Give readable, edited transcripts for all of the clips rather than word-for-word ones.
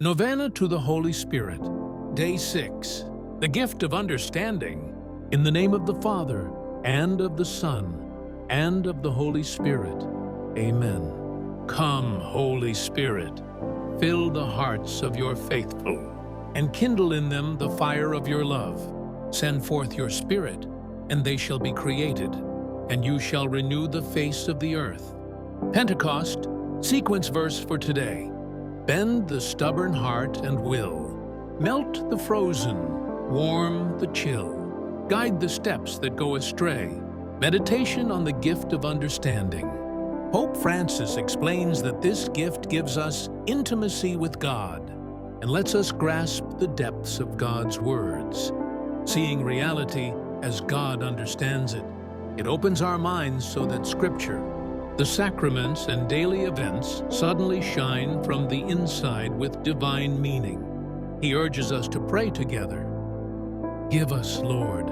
Novena to the Holy Spirit, Day 6. The gift of understanding. In the name of the Father, and of the Son, and of the Holy Spirit. Amen. Come, Holy Spirit, fill the hearts of your faithful, and kindle in them the fire of your love. Send forth your Spirit, and they shall be created, and you shall renew the face of the earth. Pentecost, sequence verse for today. Bend the stubborn heart and will. Melt the frozen, warm the chill. Guide the steps that go astray. Meditation on the gift of understanding. Pope Francis explains that this gift gives us intimacy with God and lets us grasp the depths of God's words. Seeing reality as God understands it, it opens our minds so that Scripture, the sacraments and daily events suddenly shine from the inside with divine meaning. He urges us to pray together. Give us, Lord,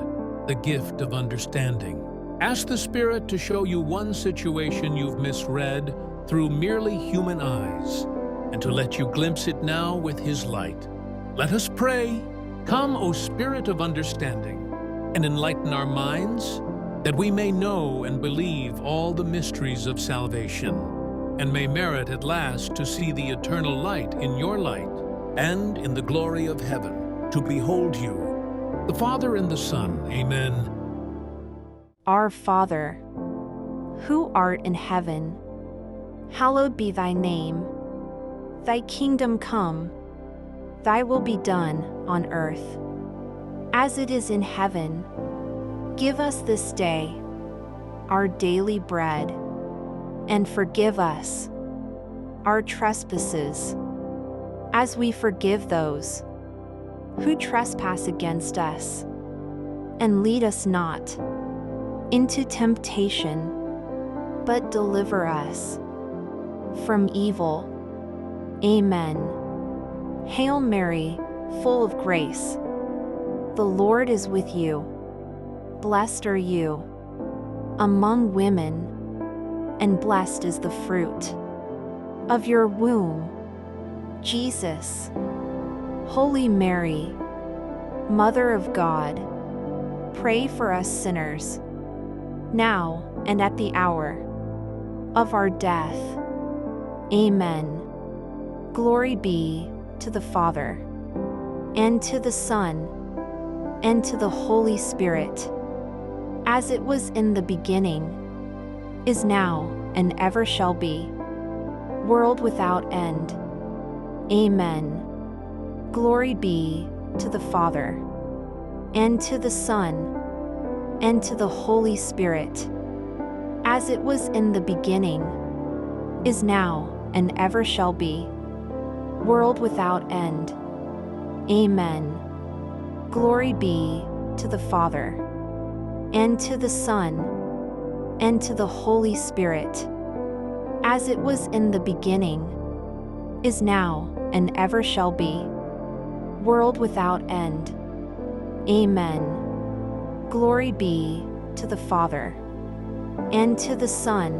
the gift of understanding. Ask the Spirit to show you one situation you've misread through merely human eyes, and to let you glimpse it now with His light. Let us pray. Come, O Spirit of understanding, and enlighten our minds, that we may know and believe all the mysteries of salvation, and may merit at last to see the eternal light in your light, and in the glory of heaven, to behold you, the Father and the Son. Amen. Our Father, who art in heaven, hallowed be thy name. Thy kingdom come, thy will be done on earth, as it is in heaven. Give us this day our daily bread, and forgive us our trespasses, as we forgive those who trespass against us. And lead us not into temptation, but deliver us from evil. Amen. Hail Mary, full of grace, the Lord is with you. Blessed are you among women, and blessed is the fruit of your womb, Jesus. Holy Mary, Mother of God, pray for us sinners, now and at the hour of our death. Amen. Glory be to the Father, and to the Son, and to the Holy Spirit, as it was in the beginning, is now, and ever shall be, world without end. Amen. Glory be to the Father, and to the Son, and to the Holy Spirit, as it was in the beginning, is now, and ever shall be, world without end. Amen. Glory be to the Father, and to the Son, and to the Holy Spirit, as it was in the beginning, is now, and ever shall be, world without end. Amen. Glory be to the Father, and to the Son,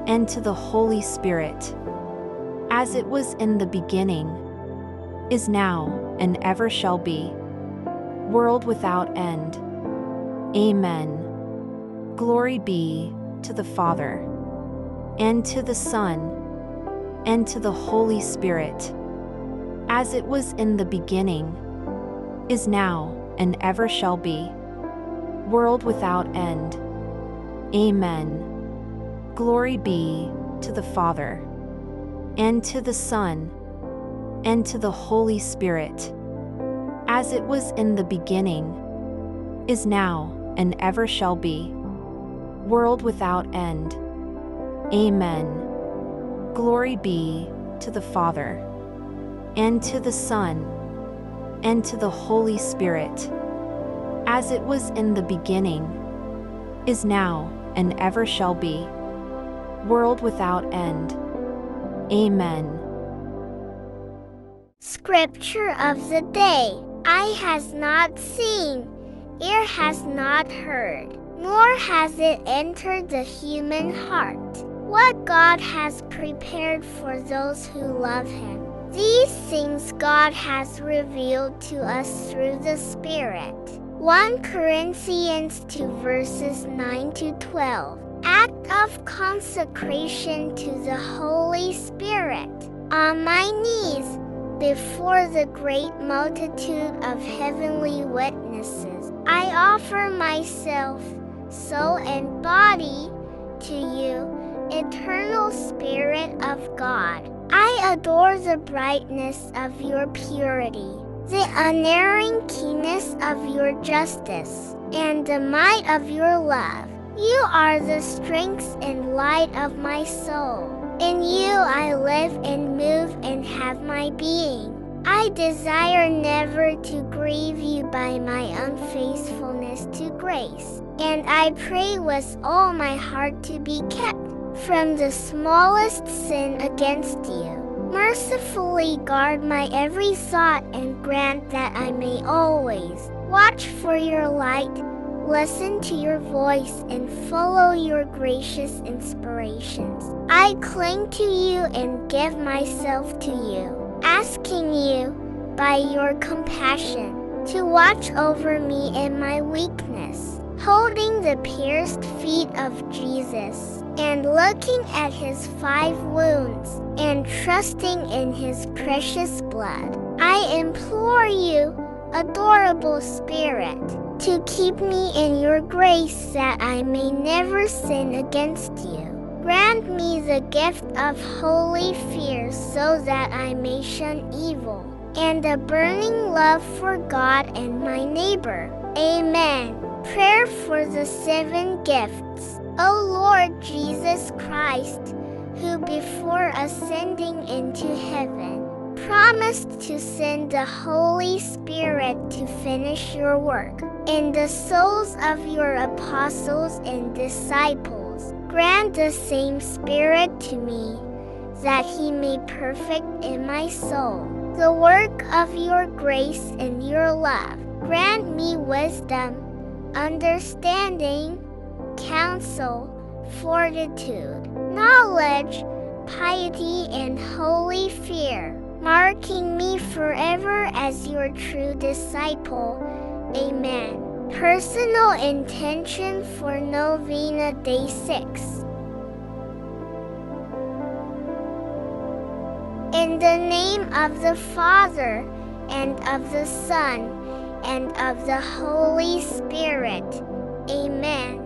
and to the Holy Spirit, as it was in the beginning, is now, and ever shall be, world without end. Amen. Glory be to the Father, and to the Son, and to the Holy Spirit, as it was in the beginning, is now, and ever shall be, world without end. Amen. Glory be to the Father, and to the Son, and to the Holy Spirit, as it was in the beginning, is now, and ever shall be, world without end. Amen. Glory be to the Father, and to the Son, and to the Holy Spirit, as it was in the beginning, is now, and ever shall be, world without end. Amen. Scripture of the day. Eye has not seen, ear has not heard, nor has it entered the human heart, what God has prepared for those who love Him. These things God has revealed to us through the Spirit. 1 Corinthians 2 verses 9 to 12. Act of consecration to the Holy Spirit. On my knees, before the great multitude of heavenly witnesses, I offer myself, soul and body, to you, eternal Spirit of God. I adore the brightness of your purity, the unerring keenness of your justice, and the might of your love. You are the strength and light of my soul. In you I live and move and have my being. I desire never to grieve you by my unfaithfulness to grace, and I pray with all my heart to be kept from the smallest sin against you. Mercifully guard my every thought and grant that I may always watch for your light, listen to your voice, and follow your gracious inspirations. I cling to you and give myself to you, asking you, by your compassion, to watch over me in my weakness, holding the pierced feet of Jesus, and looking at his 5 wounds, and trusting in his precious blood. I implore you, adorable Spirit, to keep me in your grace that I may never sin against you. Grant me the gift of holy fear so that I may shun evil, and a burning love for God and my neighbor. Amen. Prayer for the 7 gifts. O Lord Jesus Christ, who before ascending into heaven, promised to send the Holy Spirit to finish your work in the souls of your apostles and disciples, grant the same Spirit to me, that he may perfect in my soul the work of your grace and your love. Grant me wisdom, understanding, counsel, fortitude, knowledge, piety, and holy fear, marking me forever as your true disciple. Amen. Personal intention for Novena Day 6. In the name of the Father, and of the Son, and of the Holy Spirit. Amen.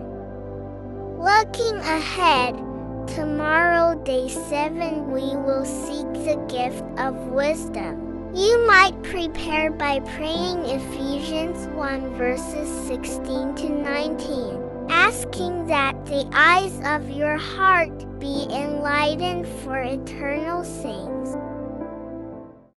Looking ahead, tomorrow, day 7, we will seek the gift of wisdom. You might prepare by praying Ephesians 1 verses 16 to 19, asking that the eyes of your heart be enlightened for eternal things.